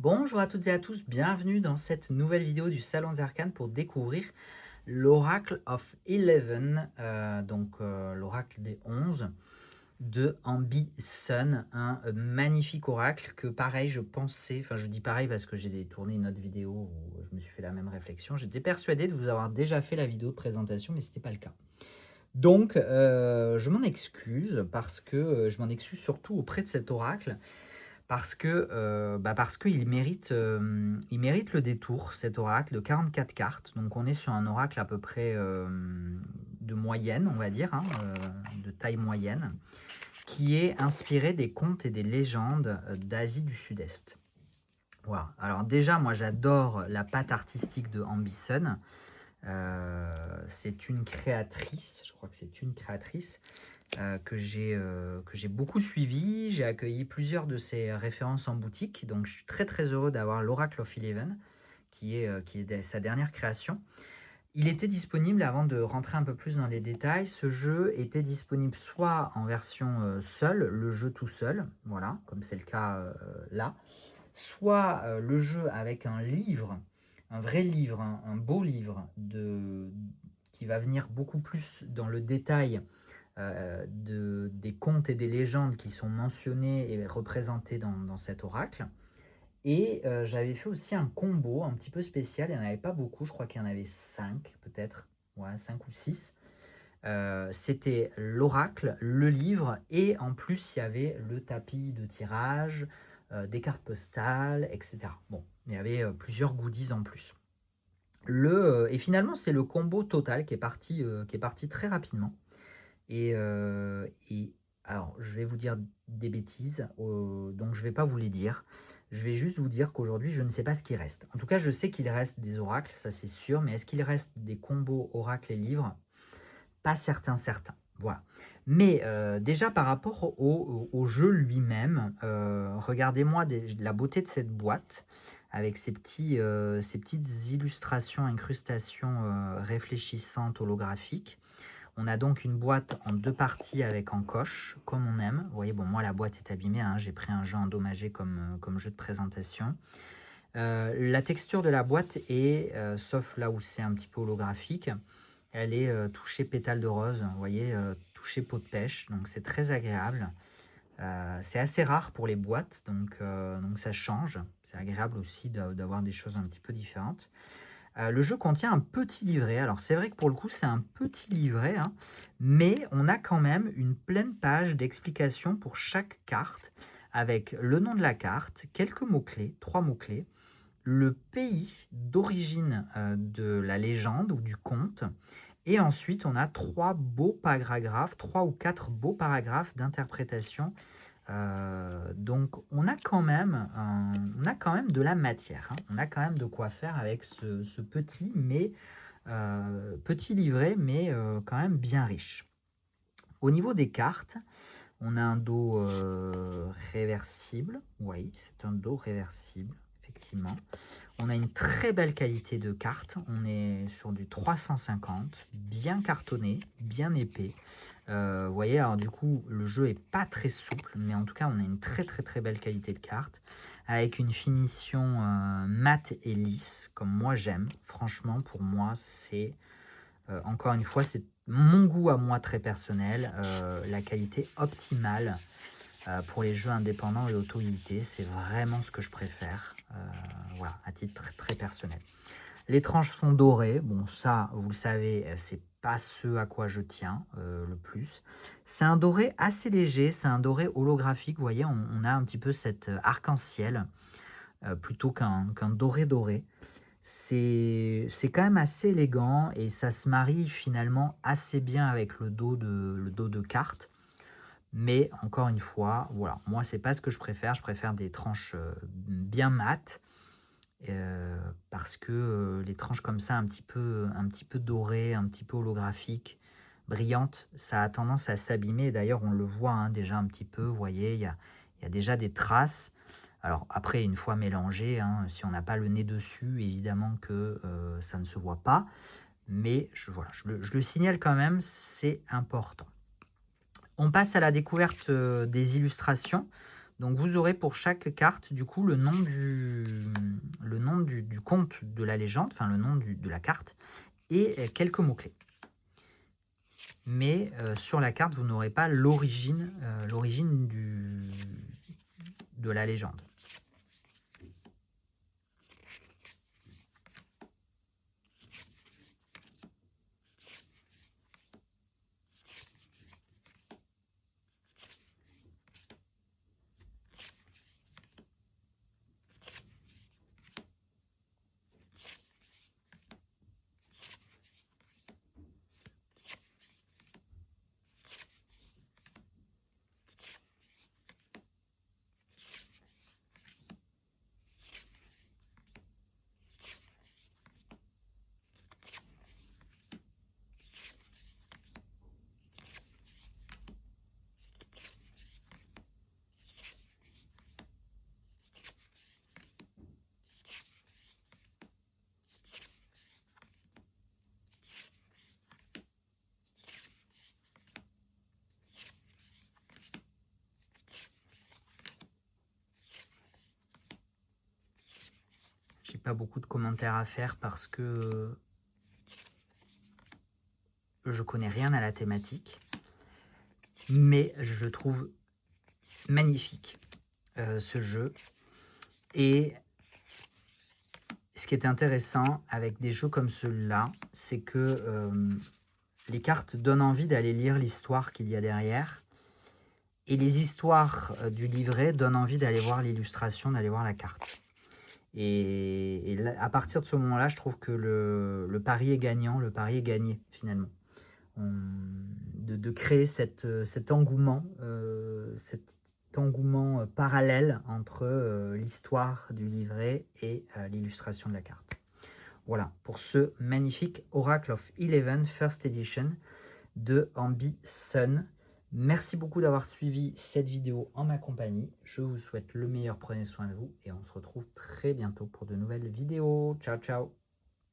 Bonjour à toutes et à tous, bienvenue dans cette nouvelle vidéo du Salon des Arcanes pour découvrir l'Oracle of Eleven, l'Oracle des 11 de Ambi Sun, un magnifique oracle que pareil je pensais, enfin je dis pareil parce que j'ai tourné une autre vidéo où je me suis fait la même réflexion, j'étais persuadé de vous avoir déjà fait la vidéo de présentation mais ce n'était pas le cas. Donc je m'en excuse parce que je m'en excuse surtout auprès de cet oracle parce qu'il mérite, il mérite le détour, cet oracle de 44 cartes. Donc on est sur un oracle à peu près de moyenne, on va dire, hein, de taille moyenne, qui est inspiré des contes et des légendes d'Asie du Sud-Est. Voilà. Alors déjà, moi j'adore la patte artistique de Ambison. C'est une créatrice, je crois que c'est une créatrice, que j'ai beaucoup suivi. J'ai accueilli plusieurs de ses références en boutique, donc je suis très très heureux d'avoir l'Oracle of Eleven, qui est sa dernière création. Il était disponible, avant de rentrer un peu plus dans les détails, ce jeu était disponible soit en version seule, le jeu tout seul, voilà, comme c'est le cas là, soit le jeu avec un livre, un vrai livre, un beau livre, qui va venir beaucoup plus dans le détail des contes et des légendes qui sont mentionnés et représentés dans cet oracle. Et j'avais fait aussi un combo un petit peu spécial, il n'y en avait pas beaucoup, je crois qu'il y en avait 5 peut-être, ouais, 5 ou 6. C'était l'oracle, le livre, et en plus il y avait le tapis de tirage, des cartes postales, etc. Bon, il y avait plusieurs goodies en plus. Et finalement, c'est le combo total qui est parti très rapidement. Et alors, je vais vous dire des bêtises, donc je ne vais pas vous les dire. Je vais juste vous dire qu'aujourd'hui, je ne sais pas ce qui reste. En tout cas, je sais qu'il reste des oracles, ça c'est sûr, mais est-ce qu'il reste des combos oracles et livres? Pas certain, certain. Voilà. Mais déjà par rapport au jeu lui-même, regardez-moi la beauté de cette boîte avec ces petites illustrations, incrustations réfléchissantes holographiques. On a donc une boîte en 2 parties avec encoche, comme on aime. Vous voyez, bon, moi la boîte est abîmée, hein, j'ai pris un jeu endommagé comme jeu de présentation. La texture de la boîte est, sauf là où c'est un petit peu holographique, elle est touchée pétale de rose, vous voyez, touchée peau de pêche, donc c'est très agréable. C'est assez rare pour les boîtes, donc ça change. C'est agréable aussi d'avoir des choses un petit peu différentes. Le jeu contient un petit livret. Alors c'est vrai que pour le coup c'est un petit livret, hein, mais on a quand même une pleine page d'explications pour chaque carte, avec le nom de la carte, quelques mots-clés, 3 mots-clés, le pays d'origine de la légende ou du conte, et ensuite on a 3 beaux paragraphes, 3 ou 4 beaux paragraphes d'interprétation. Donc on a quand même de la matière, hein. On a quand même de quoi faire avec ce petit, petit livret, mais quand même bien riche. Au niveau des cartes, on a un dos réversible. Oui, c'est un dos réversible, effectivement. On a une très belle qualité de carte. On est sur du 350, bien cartonné, bien épais. Vous voyez, alors du coup, le jeu est pas très souple, mais en tout cas, on a une très très très belle qualité de carte, avec une finition mate et lisse, comme moi j'aime. Franchement, pour moi, c'est, encore une fois, c'est mon goût à moi très personnel, la qualité optimale pour les jeux indépendants et auto-édités. C'est vraiment ce que je préfère, voilà, à titre très, très personnel. Les tranches sont dorées. Bon, ça, vous le savez, c'est pas ce à quoi je tiens le plus. C'est un doré assez léger, c'est un doré holographique. Vous voyez, on a un petit peu cet arc-en-ciel plutôt qu'un doré doré. C'est quand même assez élégant et ça se marie finalement assez bien avec le dos de carte. Mais encore une fois, voilà, moi, c'est pas ce que je préfère. Je préfère des tranches bien mates. Parce que les tranches comme ça, un petit peu dorées, un petit peu holographiques, brillantes, ça a tendance à s'abîmer. D'ailleurs, on le voit hein, déjà un petit peu, vous voyez, il y a déjà des traces. Alors après, une fois mélangé, hein, si on n'a pas le nez dessus, évidemment que ça ne se voit pas. Mais voilà, je le signale quand même, c'est important. On passe à la découverte des illustrations. Donc vous aurez pour chaque carte du coup le nom du conte de la légende, enfin le nom de la carte, et quelques mots-clés. Mais sur la carte, vous n'aurez pas l'origine de la légende. J'ai pas beaucoup de commentaires à faire parce que je connais rien à la thématique, mais je trouve magnifique ce jeu. Et ce qui est intéressant avec des jeux comme celui-là, c'est que les cartes donnent envie d'aller lire l'histoire qu'il y a derrière. Et les histoires du livret donnent envie d'aller voir l'illustration, d'aller voir la carte. Et là, à partir de ce moment-là, je trouve que le pari est gagnant, le pari est gagné finalement. De créer cet engouement parallèle entre l'histoire du livret et l'illustration de la carte. Voilà, pour ce magnifique Oracle of Eleven First Edition de Ambi-Sun. Merci beaucoup d'avoir suivi cette vidéo en ma compagnie. Je vous souhaite le meilleur, prenez soin de vous et on se retrouve très bientôt pour de nouvelles vidéos. Ciao, ciao!